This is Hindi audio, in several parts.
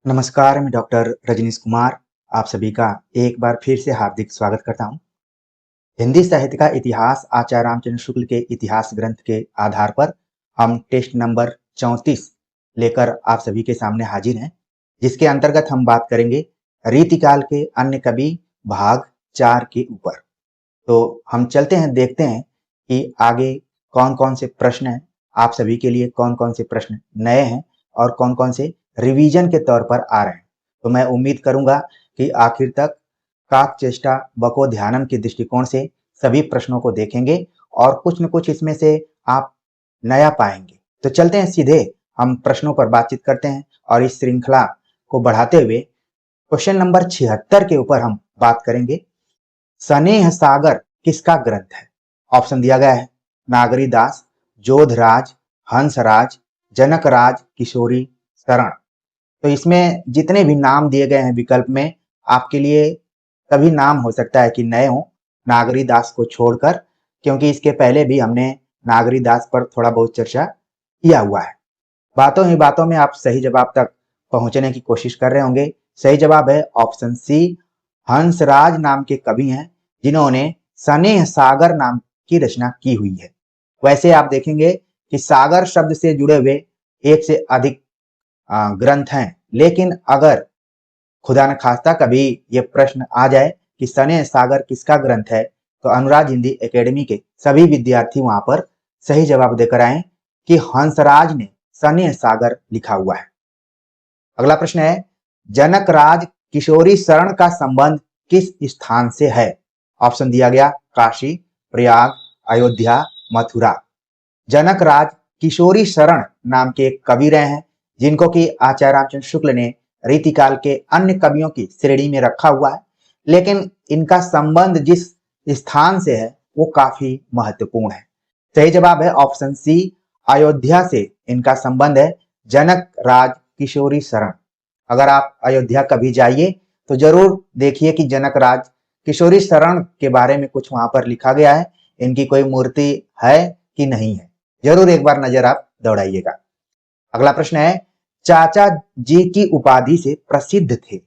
नमस्कार, मैं डॉक्टर रजनीश कुमार आप सभी का एक बार फिर से हार्दिक स्वागत करता हूं। हिंदी साहित्य का इतिहास आचार्य रामचंद्र शुक्ल के इतिहास ग्रंथ के आधार पर हम टेस्ट नंबर 34 लेकर आप सभी के सामने हाजिर हैं, जिसके अंतर्गत हम बात करेंगे रीतिकाल के अन्य कवि भाग 4 के ऊपर। तो हम चलते हैं, देखते हैं कि आगे कौन कौन से प्रश्न हैं, आप सभी के लिए कौन कौन से प्रश्न नए हैं और कौन कौन से रिवीजन के तौर पर आ रहे हैं। तो मैं उम्मीद करूंगा कि आखिर तक काक चेष्टा बको ध्यानम के दृष्टिकोण से सभी प्रश्नों को देखेंगे और कुछ न कुछ इसमें से आप नया पाएंगे। तो चलते हैं, सीधे हम प्रश्नों पर बातचीत करते हैं और इस श्रृंखला को बढ़ाते हुए क्वेश्चन नंबर 76 के ऊपर हम बात करेंगे। स्नेह सागर किसका ग्रंथ है? ऑप्शन दिया गया है नागरीदास, जोधराज, हंसराज, जनकराज, किशोरी शरण। तो इसमें जितने भी नाम दिए गए हैं विकल्प में, आपके लिए तभी नाम हो सकता है कि नए हो नागरीदास को छोड़कर, क्योंकि इसके पहले भी हमने नागरीदास पर थोड़ा बहुत चर्चा किया हुआ है। बातों ही बातों में आप सही जवाब तक पहुंचने की कोशिश कर रहे होंगे। सही जवाब है ऑप्शन सी, हंसराज नाम के कवि हैं जिन्होंने स्नेह सागर नाम की रचना की हुई है। वैसे आप देखेंगे कि सागर शब्द से जुड़े हुए एक से अधिक ग्रंथ हैं, लेकिन अगर खुदा न खास्ता कभी ये प्रश्न आ जाए कि स्नेह सागर किसका ग्रंथ है, तो अनुराग हिंदी एकेडमी के सभी विद्यार्थी वहां पर सही जवाब देकर आए कि हंसराज ने स्नेह सागर लिखा हुआ है। अगला प्रश्न है, जनकराज किशोरी शरण का संबंध किस स्थान से है? ऑप्शन दिया गया काशी, प्रयाग, अयोध्या, मथुरा। जनकराज किशोरी शरण नाम के एक कवि रहे हैं जिनको कि आचार्य रामचंद्र शुक्ल ने रीतिकाल के अन्य कवियों की श्रेणी में रखा हुआ है, लेकिन इनका संबंध जिस स्थान से है वो काफी महत्वपूर्ण है। सही जवाब है ऑप्शन सी, अयोध्या से इनका संबंध है जनक राज किशोरी शरण। अगर आप अयोध्या कभी जाइए तो जरूर देखिए कि जनक राज किशोरी शरण के बारे में कुछ वहां पर लिखा गया है। इनकी कोई मूर्ति है कि नहीं है, जरूर एक बार नजर आप दौड़ाइएगा। अगला प्रश्न है, चाचा जी की उपाधि से प्रसिद्ध थे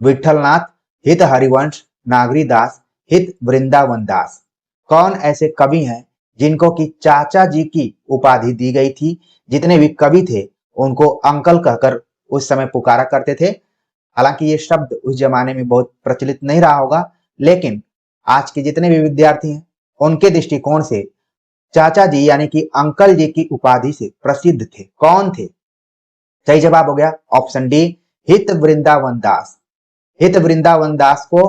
विठलनाथ, हित हरिवंश, नागरीदास, हित वृंदावन दास। कौन ऐसे कवि हैं जिनको कि चाचा जी की उपाधि दी गई थी? जितने भी कवि थे उनको अंकल कहकर उस समय पुकारा करते थे। हालांकि ये शब्द उस जमाने में बहुत प्रचलित नहीं रहा होगा, लेकिन आज के जितने भी विद्यार्थी हैं उनके दृष्टिकोण से चाचा जी यानी कि अंकल जी की उपाधि से प्रसिद्ध थे। कौन थे? सही जवाब हो गया ऑप्शन डी, हित वृंदावन दास। हित वृंदावन दास को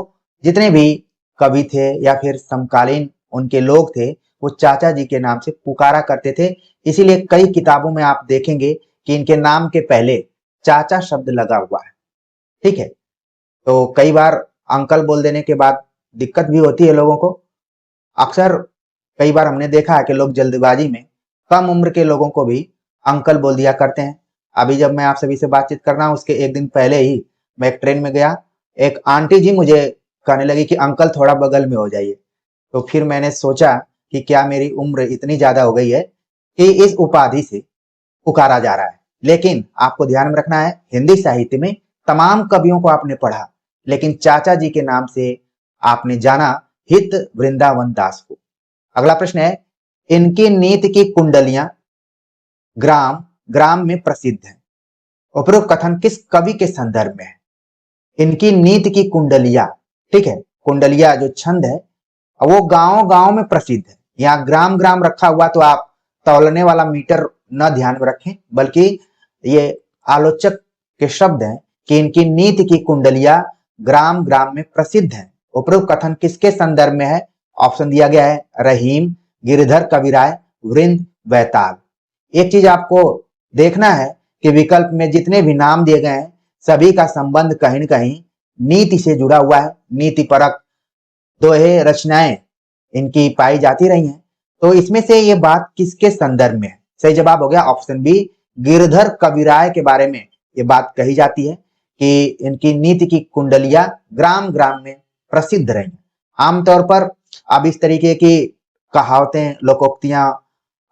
जितने भी कवि थे या फिर समकालीन उनके लोग थे वो चाचा जी के नाम से पुकारा करते थे। इसीलिए कई किताबों में आप देखेंगे कि इनके नाम के पहले चाचा शब्द लगा हुआ है। ठीक है, तो कई बार अंकल बोल देने के बाद दिक्कत भी होती है लोगों को। अक्सर कई बार हमने देखा है कि लोग जल्दबाजी में कम उम्र के लोगों को भी अंकल बोल दिया करते हैं। अभी जब मैं आप सभी से बातचीत कर रहा हूँ उसके एक दिन पहले ही मैं एक ट्रेन में गया, एक आंटी जी मुझे कहने लगी कि अंकल थोड़ा बगल में हो जाइए। तो फिर मैंने सोचा कि क्या मेरी उम्र इतनी ज्यादा हो गई है कि इस उपाधि से पुकारा जा रहा है। लेकिन आपको ध्यान में रखना है, हिंदी साहित्य में तमाम कवियों को आपने पढ़ा, लेकिन चाचा जी के नाम से आपने जाना हित वृंदावन दास को। अगला प्रश्न है, इनकी नीति की कुंडलियां ग्राम ग्राम में प्रसिद्ध है। उपरोक्त कथन किस कवि के संदर्भ में है? इनकी नीति की कुंडलिया, ठीक है, कुंडलिया जो छंद है वो गांव गांव में प्रसिद्ध है। यहाँ ग्राम ग्राम रखा हुआ तो आप तौलने वाला मीटर न ध्यान में रखें, बल्कि ये आलोचक के शब्द हैं कि इनकी नीति की कुंडलिया ग्राम ग्राम में प्रसिद्ध है। उपरोक्त कथन किसके संदर्भ में है? ऑप्शन दिया गया है रहीम, गिरधर कविराय, वृंद, बैताल। एक चीज आपको देखना है कि विकल्प में जितने भी नाम दिए गए हैं सभी का संबंध कहीं न कहीं नीति से जुड़ा हुआ है। नीति परक दोहे रचनाएं इनकी पाई जाती रही हैं। तो इसमें से ये बात किसके संदर्भ में है? सही जवाब हो गया ऑप्शन बी, गिरधर कविराय के बारे में ये बात कही जाती है कि इनकी नीति की कुंडलियां ग्राम ग्राम में प्रसिद्ध रही। आमतौर पर अब इस तरीके की कहावतें, लोकोक्तियां,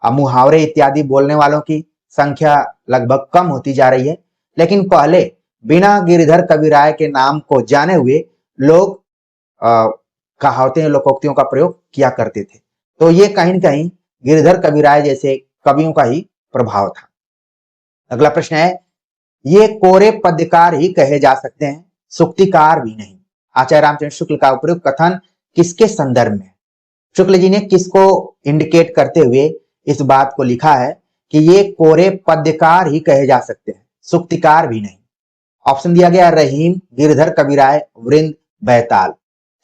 मुहावरे इत्यादि बोलने वालों की संख्या लगभग कम होती जा रही है, लेकिन पहले बिना गिरिधर कविराय के नाम को जाने हुए लोग कहावतें लोकोक्तियों का प्रयोग किया करते थे। तो ये कहीं न कहीं गिरिधर कविराय जैसे कवियों का ही प्रभाव था। अगला प्रश्न है, ये कोरे पद्यकार ही कहे जा सकते हैं, सूक्तिकार भी नहीं। आचार्य रामचंद्र शुक्ल का उपयुक्त कथन किसके संदर्भ में? शुक्ल जी ने किसको इंडिकेट करते हुए इस बात को लिखा है कि ये कोरे पद्यकार ही कहे जा सकते हैं, सूक्तिकार भी नहीं? ऑप्शन दिया गया रहीम, गिरधर कविराय, वृंद, बैताल।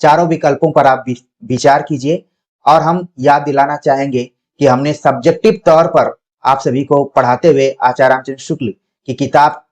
चारों विकल्पों पर आप विचार कीजिए और हम याद दिलाना चाहेंगे कि हमने सब्जेक्टिव तौर पर आप सभी को पढ़ाते हुए आचार्य रामचंद्र शुक्ल की किताब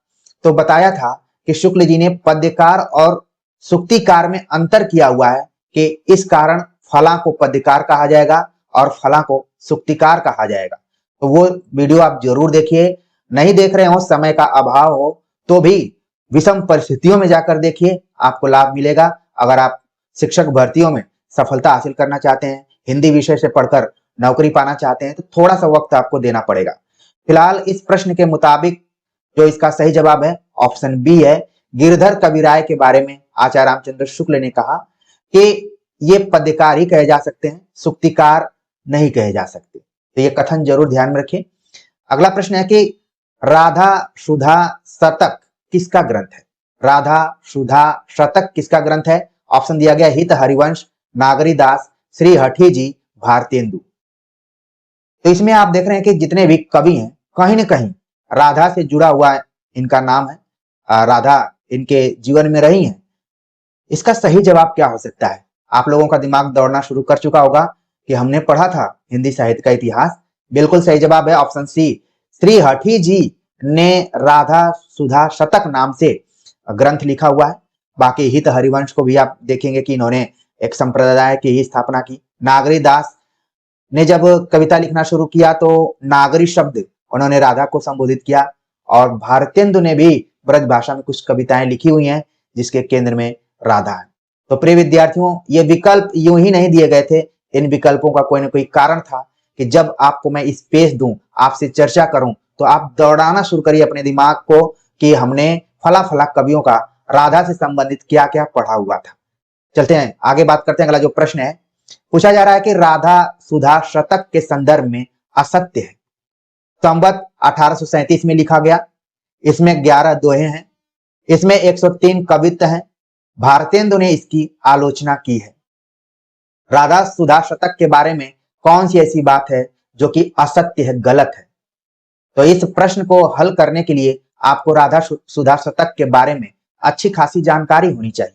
तो बताया था कि शुक्ल जी ने पद्यकार और सूक्तिकार में अंतर किया हुआ है कि इस कारण फला को पद्यकार कहा जाएगा और फला को सूक्तिकार कहा जाएगा। तो वो वीडियो आप जरूर देखिए, नहीं देख रहे हो, समय का अभाव हो तो भी विषम परिस्थितियों में जाकर देखिए, आपको लाभ मिलेगा। अगर आप शिक्षक भर्तियों में सफलता हासिल करना चाहते हैं, हिंदी विषय से पढ़कर नौकरी पाना चाहते हैं, तो थोड़ा सा वक्त आपको देना पड़ेगा। फिलहाल इस प्रश्न के मुताबिक जो इसका सही जवाब है ऑप्शन बी है। गिरधर कविराय के बारे में आचार्य रामचंद्र शुक्ल ने कहा कि ये पद्यकार ही कहे जा सकते हैं, सूक्तिकार नहीं कहे जा सकते। तो ये कथन जरूर ध्यान में रखें। अगला प्रश्न है कि राधा सुधा शतक किसका ग्रंथ है? राधा सुधा शतक किसका ग्रंथ है? ऑप्शन दिया गया हित हरिवंश, नागरीदास, श्री हठी जी, भारतेंदु। तो इसमें आप देख रहे हैं कि जितने भी कवि हैं कहीं ना कहीं राधा से जुड़ा हुआ इनका नाम है, राधा इनके जीवन में रही हैं। इसका सही जवाब क्या हो सकता है? आप लोगों का दिमाग दौड़ना शुरू कर चुका होगा कि हमने पढ़ा था हिंदी साहित्य का इतिहास। बिल्कुल सही जवाब है ऑप्शन सी। श्री हठी जी ने राधा सुधा शतक नाम से ग्रंथ लिखा हुआ है। बाकी हित हरिवंश को भी आप देखेंगे कि इन्होंने एक संप्रदाय की ही स्थापना की। नागरीदास ने जब कविता लिखना शुरू किया तो नागरी शब्द उन्होंने राधा को संबोधित किया। और भारतेंदु ने भी ब्रज भाषा में कुछ कविताएं लिखी हुई हैं जिसके केंद्र में राधा है। तो प्रिय विद्यार्थियों, ये विकल्प यूं ही नहीं दिए गए थे, इन विकल्पों का कोई ना कोई कारण था कि जब आपको मैं स्पेस दूं, आपसे चर्चा करूं, तो आप दौड़ाना शुरू करिए अपने दिमाग को कि हमने फला फला कवियों का राधा से संबंधित क्या क्या पढ़ा हुआ था। चलते हैं आगे, बात करते हैं। अगला जो प्रश्न है पूछा जा रहा है कि राधा सुधा शतक के संदर्भ में असत्य है। संवत 1837 में लिखा गया। इसमें 11 दोहे हैं, इसमें 103 कवित्व हैं। भारतेंदु ने इसकी आलोचना की है। राधा सुधा शतक के बारे में कौन सी ऐसी बात है जो कि असत्य है, गलत है? तो इस प्रश्न को हल करने के लिए आपको राधा सुधा शतक के बारे में अच्छी खासी जानकारी होनी चाहिए।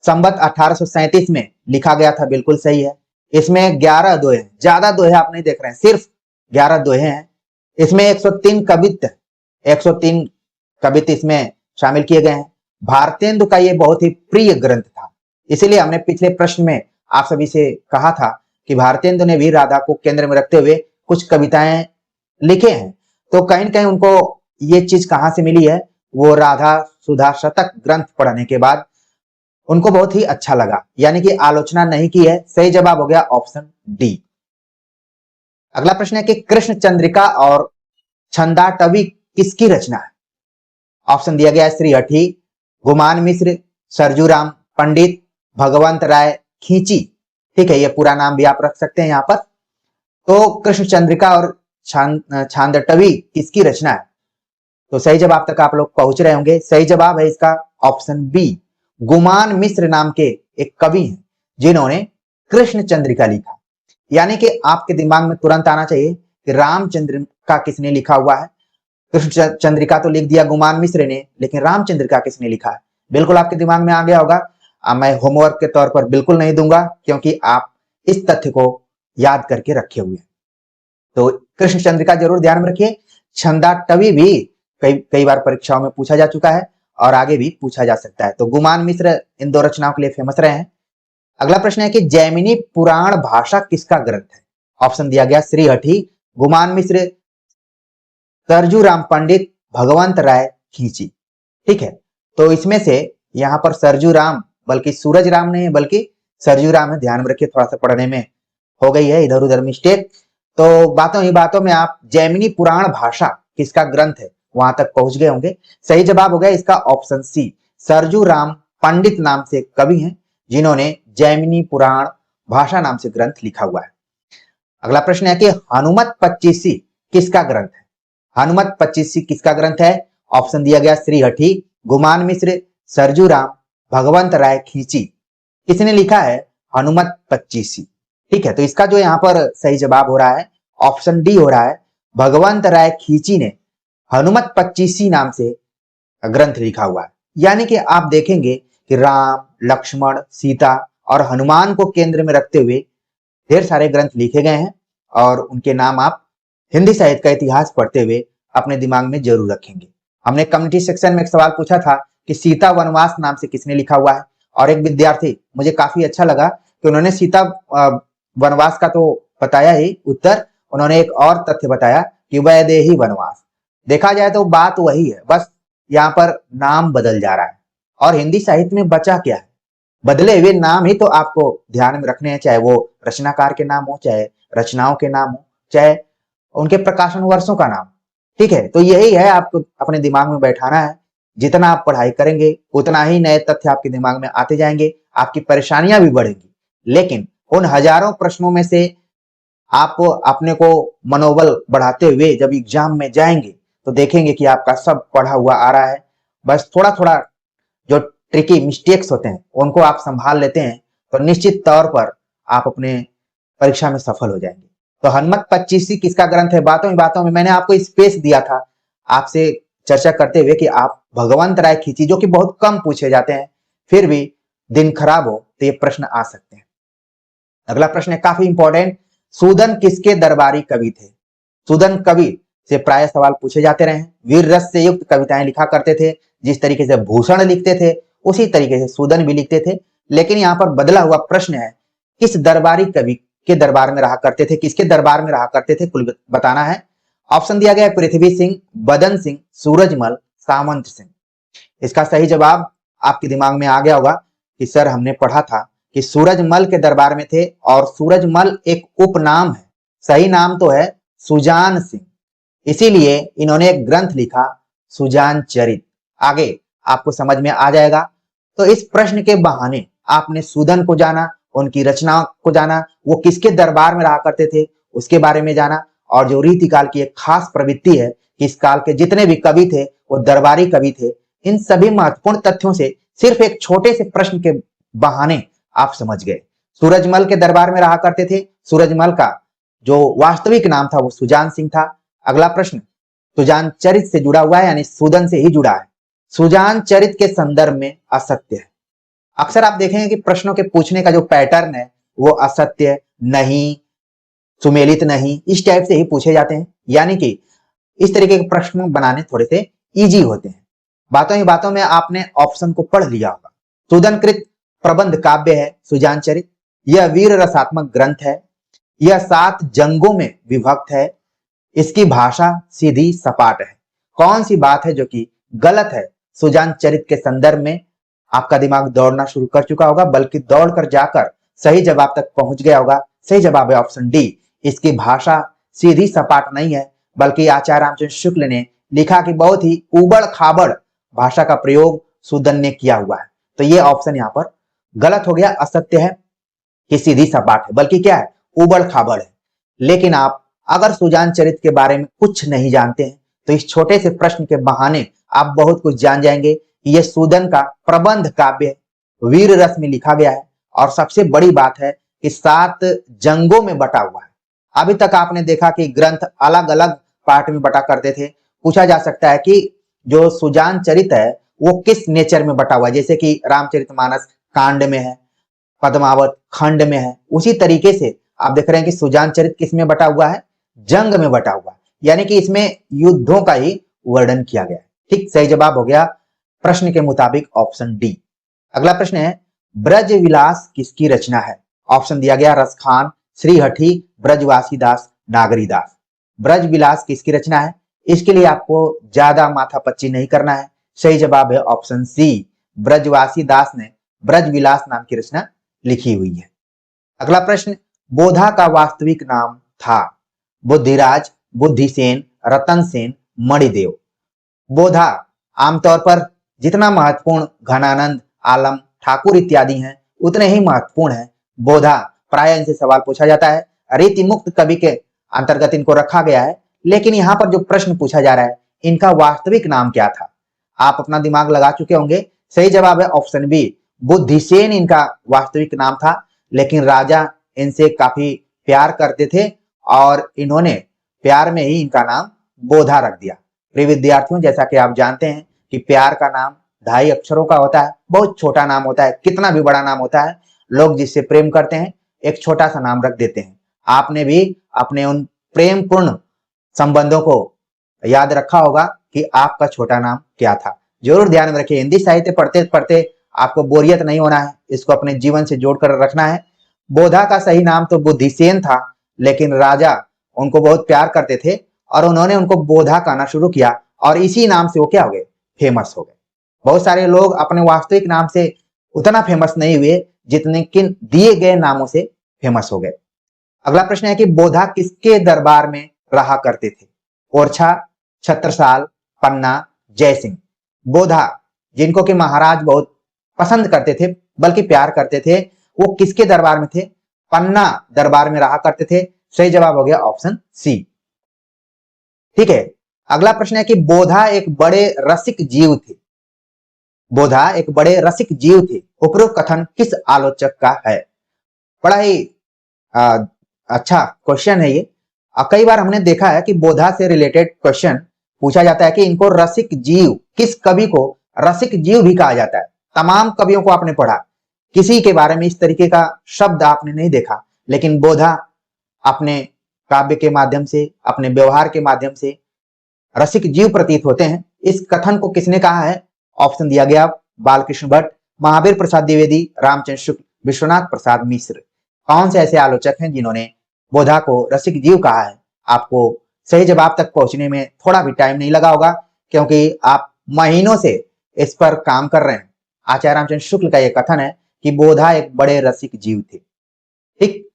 संवत 1837 में लिखा गया था, बिल्कुल सही है। इसमें 11 दोहे हैं, ज्यादा दोहे आप नहीं देख रहे हैं, सिर्फ 11 दोहे हैं। इसमें 103 कवित्व, 103 कवित्व इसमें शामिल किए गए हैं। भारतेंदु का ये बहुत ही प्रिय ग्रंथ था, इसीलिए हमने पिछले प्रश्न में आप सभी से कहा था कि भारतेंदु ने भी राधा को केंद्र में रखते हुए कुछ कविताएं लिखे हैं। तो कहीं न कहीं उनको ये चीज कहां से मिली है? वो राधा सुधा शतक ग्रंथ पढ़ने के बाद उनको बहुत ही अच्छा लगा, यानी कि आलोचना नहीं की है। सही जवाब हो गया ऑप्शन डी। अगला प्रश्न है कि कृष्ण चंद्रिका और छंदाटवी किसकी रचना है? ऑप्शन दिया गया है श्री हठी, गुमान मिश्र, सरजूराम पंडित, भगवंत राय खींची। ठीक है, ये पूरा नाम भी आप रख सकते हैं यहाँ पर। तो कृष्ण चंद्रिका और छांदटवी किसकी रचना है? तो सही जवाब तक आप लोग पहुंच रहे होंगे। सही जवाब है इसका ऑप्शन बी। गुमान मिश्र नाम के एक कवि हैं जिन्होंने कृष्ण चंद्रिका लिखा। यानी कि आपके दिमाग में तुरंत आना चाहिए कि रामचंद्र का किसने लिखा हुआ है। कृष्ण चंद्रिका तो लिख दिया गुमान मिश्र ने, लेकिन रामचंद्र का किसने लिखा है? बिल्कुल आपके दिमाग में आ गया होगा। मैं होमवर्क के तौर पर बिल्कुल नहीं दूंगा, क्योंकि आप इस तथ्य को याद करके रखे हुए हैं। तो कृष्ण चंद्रिका जरूर ध्यान में रखिए। छंदाटवी भी कई बार परीक्षाओं में पूछा जा चुका है और आगे भी पूछा जा सकता है। तो गुमान मिश्र इन दो रचनाओं के लिए फेमस रहे हैं। अगला प्रश्न है कि जैमिनी पुराण भाषा किसका ग्रंथ है? ऑप्शन दिया गया श्री हठी, गुमान मिश्र, सरजूराम पंडित, भगवंत राय खींची। ठीक है, तो इसमें से यहाँ पर सरजूराम, बल्कि सूरज राम नहीं है बल्कि सरजूराम है। ध्यान में रखिए, थोड़ा सा पढ़ने में हो गई है इधर उधर मिस्टेक। तो बातों ही बातों में आप जैमिनी पुराण भाषा किसका ग्रंथ है वहां तक पहुंच गए होंगे। सही जवाब हो गया इसका ऑप्शन सी, सरजू राम पंडित नाम से कवि हैं जिन्होंने जैमिनी पुराण भाषा नाम से ग्रंथ लिखा हुआ है। अगला प्रश्न है कि हनुमत पच्चीसी किसका ग्रंथ है? हनुमत पच्चीसी किसका ग्रंथ है? ऑप्शन दिया गया श्री हठी, गुमान मिश्र, सरजू राम, भगवंत राय खींची। किसने लिखा है हनुमत पच्चीसी? ठीक है, तो इसका जो यहाँ पर सही जवाब हो रहा है ऑप्शन डी हो रहा है, भगवंत राय खींची ने हनुमत पच्चीसी नाम से ग्रंथ लिखा हुआ है। यानी कि आप देखेंगे कि राम, लक्ष्मण, सीता और हनुमान को केंद्र में रखते हुए ढेर सारे ग्रंथ लिखे गए हैं और उनके नाम आप हिंदी साहित्य का इतिहास पढ़ते हुए अपने दिमाग में जरूर रखेंगे। हमने कम्युनिटी सेक्शन में एक सवाल पूछा था कि सीता वनवास नाम से किसने लिखा हुआ है, और एक विद्यार्थी, मुझे काफी अच्छा लगा कि उन्होंने सीता वनवास का तो बताया ही उत्तर, उन्होंने एक और तथ्य बताया कि वैदेही वनवास। देखा जाए तो बात वही है, बस यहाँ पर नाम बदल जा रहा है। और हिंदी साहित्य में बचा क्या है? बदले हुए नाम ही तो आपको ध्यान में रखने हैं, चाहे वो रचनाकार के नाम हो, चाहे रचनाओं के नाम हो, चाहे उनके प्रकाशन वर्षों का नाम। ठीक है, तो यही है, आपको अपने दिमाग में बैठाना है। जितना आप पढ़ाई करेंगे उतना ही नए तथ्य आपके दिमाग में आते जाएंगे, आपकी परेशानियां भी बढ़ेंगी। लेकिन उन हजारों प्रश्नों में से आप अपने को मनोबल बढ़ाते हुए जब एग्जाम में जाएंगे तो देखेंगे कि आपका सब पढ़ा हुआ आ रहा है। बस थोड़ा थोड़ा जो ट्रिकी मिस्टेक्स होते हैं उनको आप संभाल लेते हैं तो निश्चित तौर पर आप अपने परीक्षा में सफल हो जाएंगे। तो हनुमत पच्चीसी किसका ग्रंथ है? बातों ही बातों में मैंने आपको स्पेस दिया था आपसे चर्चा करते हुए कि आप भगवंत राय खींची, जो कि बहुत कम पूछे जाते हैं, फिर भी दिन खराब हो तो ये प्रश्न आ सकते हैं। अगला प्रश्न है काफी इंपॉर्टेंट, सूदन किसके दरबारी कवि थे? सूदन कवि से प्राय सवाल पूछे जाते रहे हैं। वीर रस से युक्त कविताएं लिखा करते थे, जिस तरीके से भूषण लिखते थे उसी तरीके से सूदन भी लिखते थे। लेकिन यहाँ पर बदला हुआ प्रश्न है, किस दरबारी कवि के दरबार में रहा करते थे, किसके दरबार में रहा करते थे, कुल बताना है। ऑप्शन दिया गया है पृथ्वी सिंह, बदन सिंह, सूरजमल, सामंत सिंह। इसका सही जवाब आपके दिमाग में आ गया होगा कि सर हमने पढ़ा था कि सूरजमल के दरबार में थे, और सूरजमल एक उपनाम है, सही नाम तो है सुजान सिंह। इसीलिए इन्होंने एक ग्रंथ लिखा सुजान चरित। आगे आपको समझ में आ जाएगा। तो इस प्रश्न के बहाने आपने सूदन को जाना, उनकी रचना को जाना, वो किसके दरबार में रहा करते थे उसके बारे में जाना, और जो रीतिकाल की एक खास प्रवृत्ति है कि इस काल के जितने भी कवि थे वो दरबारी कवि थे। इन सभी महत्वपूर्ण तथ्यों से सिर्फ एक छोटे से प्रश्न के बहाने आप समझ गए। सूरजमल के दरबार में रहा करते थे, सूरजमल का जो वास्तविक नाम था वो सुजान सिंह था। अगला प्रश्न सुजान चरित से जुड़ा हुआ है, यानी सूदन से ही जुड़ा है। सुजान चरित के संदर्भ में असत्य है। अक्सर आप देखेंगे कि प्रश्नों के पूछने का जो पैटर्न है वो असत्य, नहीं, सुमेलित नहीं, इस टाइप से ही पूछे जाते हैं। यानी कि इस तरीके के प्रश्न बनाने थोड़े से इजी होते हैं। बातों ही बातों में आपने ऑप्शन को पढ़ लिया होगा। सूदनकृत प्रबंध काव्य है सुजान चरित, यह वीर रसात्मक ग्रंथ है, यह 7 जंगों में विभक्त है, इसकी भाषा सीधी सपाट है। कौन सी बात है जो कि गलत है सुजान चरित के संदर्भ में? आपका दिमाग दौड़ना शुरू कर चुका होगा, बल्कि दौड़कर जाकर सही जवाब तक पहुंच गया होगा। सही जवाब है ऑप्शन डी, इसकी भाषा सीधी सपाट नहीं है, बल्कि आचार्य रामचंद्र शुक्ल ने लिखा कि बहुत ही उबड़ खाबड़ भाषा का प्रयोग सूदन ने किया हुआ है। तो ये ऑप्शन यहाँ पर गलत हो गया, असत्य है कि सीधी सपाट है, बल्कि क्या है, उबड़ खाबड़ है। लेकिन आप अगर सुजान चरित के बारे में कुछ नहीं जानते हैं तो इस छोटे से प्रश्न के बहाने आप बहुत कुछ जान जाएंगे कि यह सूदन का प्रबंध काव्य है, वीर रस में लिखा गया है, और सबसे बड़ी बात है कि 7 जंगों में बटा हुआ है। अभी तक आपने देखा कि ग्रंथ अलग अलग पार्ट में बटा करते थे। पूछा जा सकता है कि जो सुजान चरित है वो किस नेचर में बटा हुआ है, जैसे कि रामचरितमानस कांड में है, पद्मावत खंड में है, उसी तरीके से आप देख रहे हैं कि सुजान चरित किस में बटा हुआ है, जंग में बटा हुआ है। यानी कि इसमें युद्धों का ही वर्णन किया गया है। ठीक, सही जवाब हो गया प्रश्न के मुताबिक ऑप्शन डी। अगला प्रश्न है ब्रज विलास किसकी रचना है? ऑप्शन दिया गया रसखान, श्रीहठी, ब्रजवासी दास, नागरी दास। ब्रज विलास किसकी रचना है? इसके लिए आपको ज्यादा माथापच्ची नहीं करना है। सही जवाब है ऑप्शन सी, ब्रजवासी दास ने ब्रज विलास नाम की रचना लिखी हुई है। अगला प्रश्न, बोधा का वास्तविक नाम था? बुद्धिराज, बुद्धिसेन, रतन सेन, मणिदेव। बोधा आमतौर पर जितना महत्वपूर्ण घनानंद, आलम, ठाकुर इत्यादि हैं उतने ही महत्वपूर्ण है बोधा। प्राय इनसे सवाल पूछा जाता है, रीति मुक्त कवि के अंतर्गत इनको रखा गया है। लेकिन यहाँ पर जो प्रश्न पूछा जा रहा है, इनका वास्तविक नाम क्या था? आप अपना दिमाग लगा चुके होंगे। सही जवाब है ऑप्शन बी, बुद्धिसेन इनका वास्तविक नाम था। लेकिन राजा इनसे काफी प्यार करते थे और इन्होंने प्यार में ही इनका नाम बोधा रख दिया। प्रिय विद्यार्थियों, जैसा कि आप जानते हैं कि प्यार का नाम 2.5 अक्षरों का होता है, बहुत छोटा नाम होता है। कितना भी बड़ा नाम होता है, लोग जिससे प्रेम करते हैं एक छोटा सा नाम रख देते हैं। आपने भी अपने उन प्रेम पूर्ण संबंधों को याद रखा होगा कि आपका छोटा नाम क्या था। जरूर ध्यान में रखिए, हिंदी साहित्य पढ़ते पढ़ते आपको बोरियत नहीं होना है, इसको अपने जीवन से जोड़कर रखना है। बोधा का सही नाम तो बुद्धिसेन था, लेकिन राजा उनको बहुत प्यार करते थे और उन्होंने उनको बोधा कहना शुरू किया और इसी नाम से वो क्या हो गए, फेमस हो गए। बहुत सारे लोग अपने वास्तविक नाम से उतना फेमस नहीं हुए जितने किन दिए गए नामों से फेमस हो गए। अगला प्रश्न है कि बोधा किसके दरबार में रहा करते थे? ओरछा, छत्रसाल, पन्ना, जयसिंह। बोधा जिनको कि महाराज बहुत पसंद करते थे, बल्कि प्यार करते थे, वो किसके दरबार में थे? पन्ना दरबार में रहा करते थे। सही जवाब हो गया ऑप्शन सी। ठीक है, अगला प्रश्न है कि बोधा एक बड़े रसिक जीव थे। बोधा एक बड़े रसिक जीव थे, उपरोक्त कथन किस आलोचक का है? बड़ा ही अच्छा क्वेश्चन है ये। कई बार हमने देखा है कि बोधा से रिलेटेड क्वेश्चन पूछा जाता है कि इनको रसिक जीव, किस कवि को रसिक जीव भी कहा जाता है? तमाम कवियों को आपने पढ़ा, किसी के बारे में इस तरीके का शब्द आपने नहीं देखा, लेकिन बोधा अपने काव्य के माध्यम से, अपने व्यवहार के माध्यम से रसिक जीव प्रतीत होते हैं। इस कथन को किसने कहा है? ऑप्शन दिया गया बालकृष्ण भट्ट, महावीर प्रसाद द्विवेदी, रामचंद्र शुक्ल, विश्वनाथ प्रसाद मिश्र। कौन से ऐसे आलोचक हैं जिन्होंने बोधा को रसिक जीव कहा है? आपको सही जवाब तक पहुंचने में थोड़ा भी टाइम नहीं लगा होगा, क्योंकि आप महीनों से इस पर काम कर रहे हैं। आचार्य रामचंद्र शुक्ल का यह कथन है कि बोधा एक बड़े रसिक जीव थे। ठीक,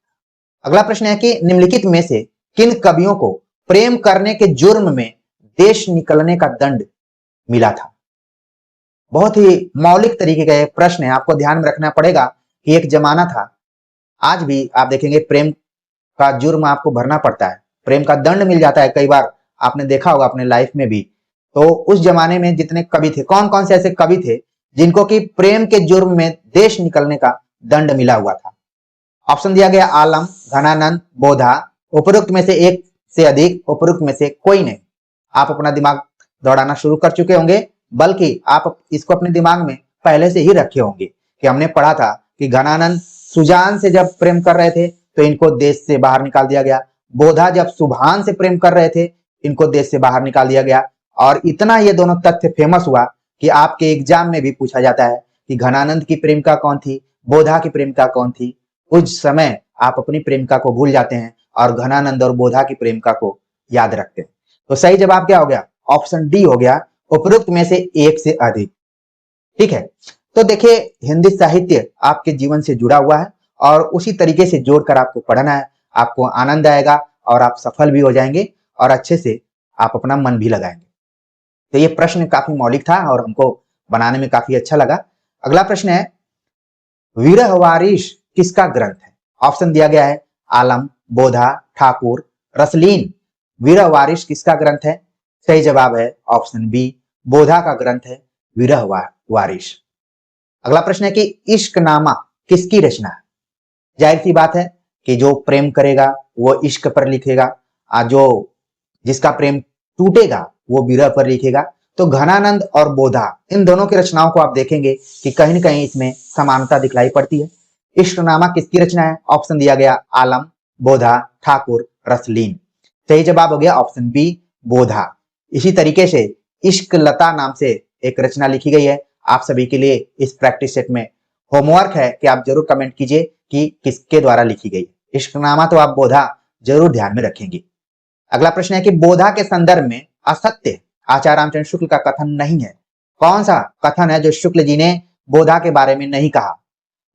अगला प्रश्न है कि निम्नलिखित में से किन कवियों को प्रेम करने के जुर्म में देश निकलने का दंड मिला था? बहुत ही मौलिक तरीके का यह प्रश्न है, आपको ध्यान में रखना पड़ेगा कि एक जमाना था, आज भी आप देखेंगे प्रेम का जुर्म आपको भरना पड़ता है, प्रेम का दंड मिल जाता है। कई बार आपने देखा होगा अपने लाइफ में भी। तो उस जमाने में जितने कवि थे, कौन कौन से ऐसे कवि थे जिनको कि प्रेम के जुर्म में देश निकलने का दंड मिला हुआ था? ऑप्शन दिया गया आलम, घनानंद, बोधा। उपरोक्त में से एक से अधिक, उपरोक्त में से कोई नहीं। आप अपना दिमाग दौड़ाना शुरू कर चुके होंगे, बल्कि आप इसको अपने दिमाग में पहले से ही रखे होंगे कि हमने पढ़ा था कि घनानंद सुजान से जब प्रेम कर रहे थे तो इनको देश से बाहर निकाल दिया गया। बोधा जब सुभान से प्रेम कर रहे थे, इनको देश से बाहर निकाल दिया गया। और इतना ये दोनों तथ्य फेमस हुआ कि आपके एग्जाम में भी पूछा जाता है कि घनानंद की प्रेमिका कौन थी, बोधा की प्रेमिका कौन थी। उस समय आप अपनी प्रेमिका को भूल जाते हैं और घनानंद और बोधा की प्रेमिका को याद रखते हैं। तो सही जवाब क्या हो गया? ऑप्शन डी हो गया, उपरोक्त में से एक से अधिक। ठीक है, तो देखिए हिंदी साहित्य आपके जीवन से जुड़ा हुआ है और उसी तरीके से जोड़कर आपको पढ़ना है। आपको आनंद आएगा और आप सफल भी हो जाएंगे और अच्छे से आप अपना मन भी लगाएंगे। तो ये प्रश्न काफी मौलिक था और हमको बनाने में काफी अच्छा लगा। अगला प्रश्न है, विरह वारिश किसका ग्रंथ है? ऑप्शन दिया गया है आलम, बोधा, ठाकुर, रसलीन। विरह वारिश किसका ग्रंथ है? सही जवाब है ऑप्शन बी, बोधा का ग्रंथ है विरह वारिश। अगला प्रश्न है कि इश्कनामा किसकी रचना है? जाहिर सी बात है कि जो प्रेम करेगा वो इश्क पर लिखेगा, जो जिसका प्रेम टूटेगा वो विरह पर लिखेगा। तो घनानंद और बोधा, इन दोनों की रचनाओं को आप देखेंगे कि कहीं न कहीं इसमें समानता दिखलाई पड़ती है। इश्कनामा किसकी रचना है? ऑप्शन दिया गया आलम, बोधा, ठाकुर, रसलीन। सही जवाब हो गया ऑप्शन बी, बोधा। इसी तरीके से इश्क लता नाम से एक रचना लिखी गई है। आप सभी के लिए इस प्रैक्टिस सेट में होमवर्क है कि आप जरूर कमेंट कीजिए कि किसके द्वारा लिखी गई। इश्कनामा तो आप बोधा जरूर ध्यान में रखेंगे। अगला प्रश्न है कि बोधा के संदर्भ में असत्य आचार्य रामचंद्र शुक्ल का कथन नहीं है। कौन सा कथन है जो शुक्ल जी ने बोधा के बारे में नहीं कहा?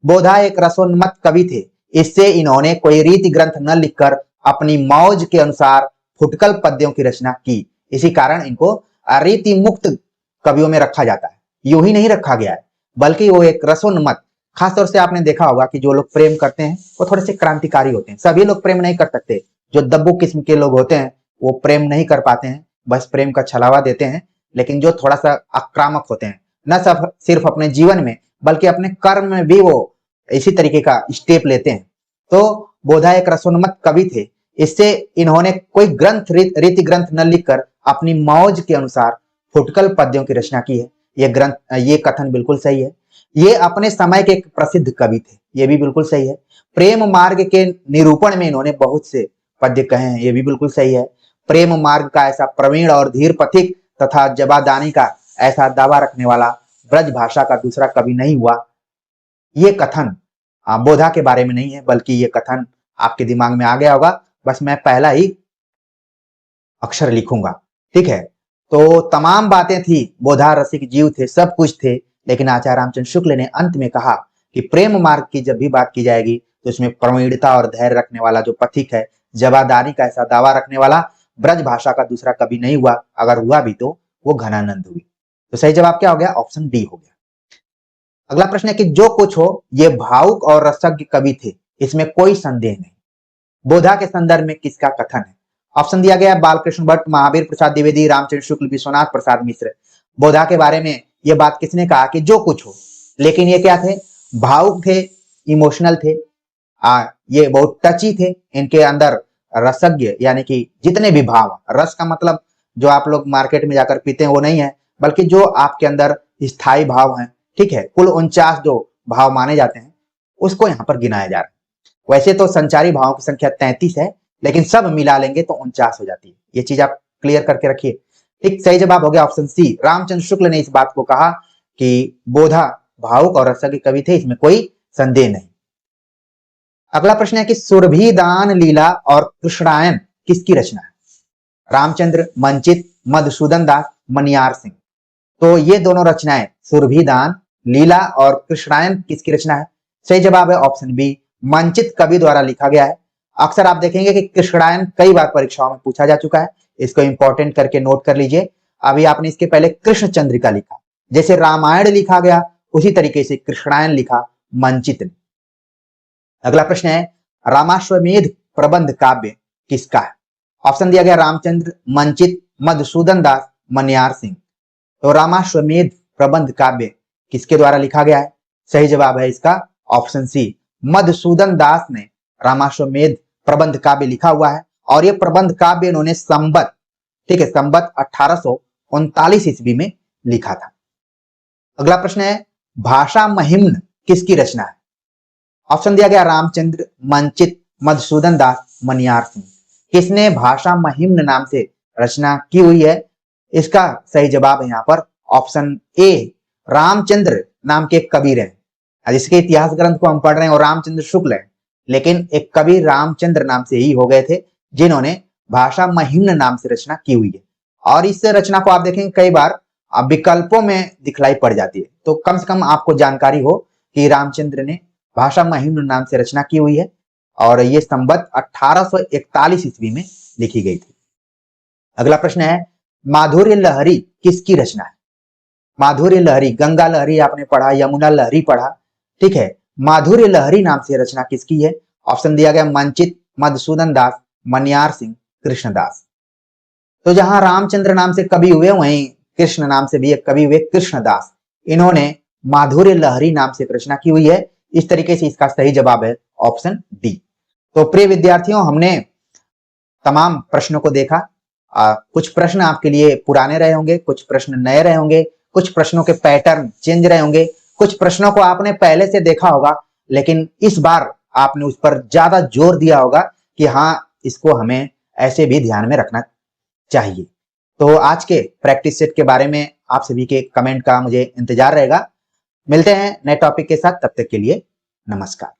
बोधा एक रसोन्मत्त कवि थे, इससे इन्होंने कोई रीति ग्रंथ न लिखकर अपनी मौज के अनुसार फुटकल पद्यों की रचना की। इसी कारण इनको रीति मुक्त कवियों में रखा जाता है। यूं ही नहीं रखा गया है, बल्कि वो एक रसोन्मत्त, खासतौर से आपने देखा होगा कि जो लोग प्रेम करते हैं वो थोड़े से क्रांतिकारी होते हैं। सभी लोग प्रेम नहीं कर सकते। जो दब्बू किस्म के लोग होते हैं वो प्रेम नहीं कर पाते हैं, बस प्रेम का छलावा देते हैं। लेकिन जो थोड़ा सा आक्रामक होते हैं, न सिर्फ अपने जीवन में बल्कि अपने कर्म में भी वो इसी तरीके का स्टेप लेते हैं। तो बोधा एक रसोन्मत्त कवि थे। इससे इन्होंने कोई ग्रंथ रीति ग्रंथ न लिखकर अपनी मौज के अनुसार फुटकल पद्यों की रचना की है। ये कथन बिल्कुल सही है। ये अपने समय के एक प्रसिद्ध कवि थे, ये भी बिल्कुल सही है। प्रेम मार्ग के निरूपण में इन्होंने बहुत से पद्य कहे हैं, ये भी बिल्कुल सही है। प्रेम मार्ग का ऐसा प्रवीण और धीर पथिक तथा जबादानी का ऐसा दावा रखने वाला ब्रज भाषा का दूसरा कवि नहीं हुआ। ये कथन बोधा के बारे में नहीं है, बल्कि ये कथन आपके दिमाग में आ गया होगा। बस मैं पहला ही अक्षर लिखूंगा, ठीक है। तो तमाम बातें थी, बोधा रसिक जीव थे, सब कुछ थे। लेकिन आचार्य रामचंद्र शुक्ल ने अंत में कहा कि प्रेम मार्ग की जब भी बात की जाएगी तो इसमें प्रवीणता और धैर्य रखने वाला जो पथिक है, जवादारी का ऐसा दावा रखने वाला ब्रज भाषा का दूसरा कवि नहीं हुआ। अगर हुआ भी तो वो घनानंद हुई। तो सही जवाब क्या हो गया? ऑप्शन डी हो गया। अगला प्रश्न है कि जो कुछ हो ये भावुक और रसज्ञ कवि थे, इसमें कोई संदेह नहीं। बोधा के संदर्भ में किसका कथन है? ऑप्शन दिया गया बालकृष्ण भट्ट, महावीर प्रसाद द्विवेदी, रामचंद्र शुक्ल, विश्वनाथ प्रसाद मिश्र। बोधा के बारे में ये बात किसने कहा कि जो कुछ हो, लेकिन ये क्या थे? भावुक थे, इमोशनल थे, ये बहुत टची थे। इनके अंदर रसज्ञ यानी कि जितने भी भाव, रस का मतलब जो आप लोग मार्केट में जाकर पीते हैं वो नहीं है, बल्कि जो आपके अंदर स्थायी भाव हैं, ठीक है। कुल 49 जो भाव माने जाते हैं उसको यहाँ पर गिनाया जा रहा है। वैसे तो संचारी भावों की संख्या 33 है, लेकिन सब मिला लेंगे तो 49 हो जाती है। ये चीज आप क्लियर करके रखिए। ठीक, सही जवाब हो गया ऑप्शन सी। रामचंद्र शुक्ल ने इस बात को कहा कि बोधा भावुक और रसज्ञ कवि थे, इसमें कोई संदेह नहीं। अगला प्रश्न है कि सुरभिदान लीला और कृष्णायन किसकी रचना है? रामचंद्र, मंचित, मधुसूदन दास, मनियार सिंह। तो ये दोनों रचनाएं सुरभिदान लीला और कृष्णायन किसकी रचना है? सही जवाब है ऑप्शन बी, मंचित कवि द्वारा लिखा गया है। अक्सर आप देखेंगे कि कृष्णायन कई बार परीक्षाओं में पूछा जा चुका है, इसको इंपॉर्टेंट करके नोट कर लीजिए। अभी आपने इसके पहले कृष्ण चंद्रिका लिखा, जैसे रामायण लिखा गया उसी तरीके से कृष्णायन लिखा मंचित ने। अगला प्रश्न है रामाश्वमेध प्रबंध काव्य किसका है? ऑप्शन दिया गया रामचंद्र, मंचित, मधुसूदन दास, मनियार सिंह। तो रामाश्वमेध प्रबंध काव्य किसके द्वारा लिखा गया है? सही जवाब है इसका ऑप्शन सी, मधुसूदन दास ने रामाश्वमेध प्रबंध काव्य लिखा हुआ है। और ये प्रबंध काव्य इन्होंने संबत, ठीक है, संबत 1839 ईस्वी में लिखा था। अगला प्रश्न है भाषा महिम्न किसकी रचना है? ऑप्शन दिया गया रामचंद्र, मंचित, मधुसूदन दास, मनियार सिंह। किसने भाषा महिम्न नाम से रचना की हुई है? इसका सही जवाब है यहाँ पर ऑप्शन ए, रामचंद्र नाम के एक कबीर हैं। जिसके इतिहास ग्रंथ को हम पढ़ रहे हैं और रामचंद्र शुक्ल हैं, लेकिन एक कवि रामचंद्र नाम से ही हो गए थे जिन्होंने भाषा महिम्न नाम से रचना की हुई है। और इस रचना को आप देखेंगे कई बार विकल्पों में दिखलाई पड़ जाती है, तो कम से कम आपको जानकारी हो कि रामचंद्र ने भाषा महिम्न नाम से रचना की हुई है और ये संबत 1841 ईस्वी में लिखी गई थी। अगला प्रश्न है माधुर्य लहरी किसकी रचना है? माधुर्य लहरी, गंगा लहरी आपने पढ़ा, यमुना लहरी पढ़ा, ठीक है। माधुर्य लहरी नाम से रचना किसकी है? ऑप्शन दिया गया मंचित, मधुसूदन दास, मनियार सिंह, कृष्णदास। तो जहां रामचंद्र नाम से कवि हुए वहीं कृष्ण नाम से भी एक कवि हुए, कृष्णदास। इन्होंने माधुर्य लहरी नाम से रचना की हुई है। इस तरीके से इसका सही जवाब है ऑप्शन डी। तो प्रिय विद्यार्थियों, हमने तमाम प्रश्नों को देखा। कुछ प्रश्न आपके लिए पुराने रहे होंगे, कुछ प्रश्न नए रहे होंगे, कुछ प्रश्नों के पैटर्न चेंज रहे होंगे, कुछ प्रश्नों को आपने पहले से देखा होगा, लेकिन इस बार आपने उस पर ज्यादा जोर दिया होगा कि हाँ, इसको हमें ऐसे भी ध्यान में रखना चाहिए। तो आज के प्रैक्टिस सेट के बारे में आप सभी के कमेंट का मुझे इंतजार रहेगा। मिलते हैं नए टॉपिक के साथ, तब तक के लिए नमस्कार।